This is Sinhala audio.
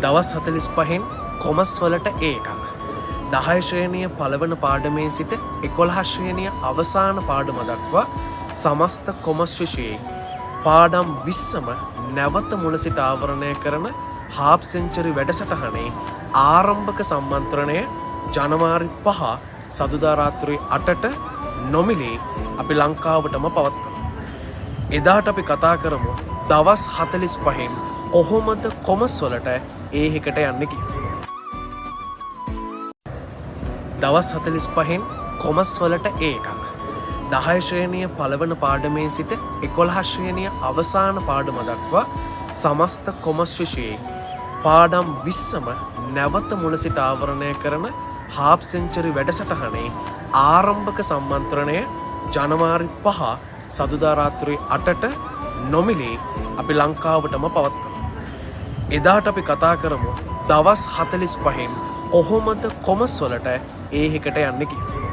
දවස් 45න් කොමස් වලට ඒකක්. 10 ශ්‍රේණිය පළවන පාඩමේ සිට 11 ශ්‍රේණිය අවසාන පාඩම දක්වා සමස්ත කොමස් විෂයේ පාඩම් 20ම නැවත මුල සිට ආවරණය කරන හාෆ් සෙන්චරි වැඩසටහනේ ආරම්භක සම්මන්ත්‍රණය ජනවාරි 5 සදුදා රාත්‍රී 8ට නොමිලේ අපි ලංකාවටම පවත්වනවා. එදාට අපි කතා කරමු දවස් 45න් කොහොමද කොමස් වලට ඒහෙකට යන්නේ කියලා. දවස් 45න් කොමස් වලට ඒකක්. 10 ශ්‍රේණිය පළවන පාඩමේ සිට 11 ශ්‍රේණිය අවසාන පාඩම දක්වා සමස්ත කොමස් විෂයේ පාඩම් 20ම නැවත මුල සිට ආවරණය කරන හාෆ් සෙන්චරි වැඩසටහනේ ආරම්භක සම්මන්ත්‍රණය ජනවාරි 5 සදුදා රාත්‍රී 8ට නොමිලේ අපි ලංකාවටම පවත්වනවා. එදාට අපි කතා කරමු දවස් 45න් කොහොමද කොමස් වලට ඒහෙකට යන්නේ කියලා.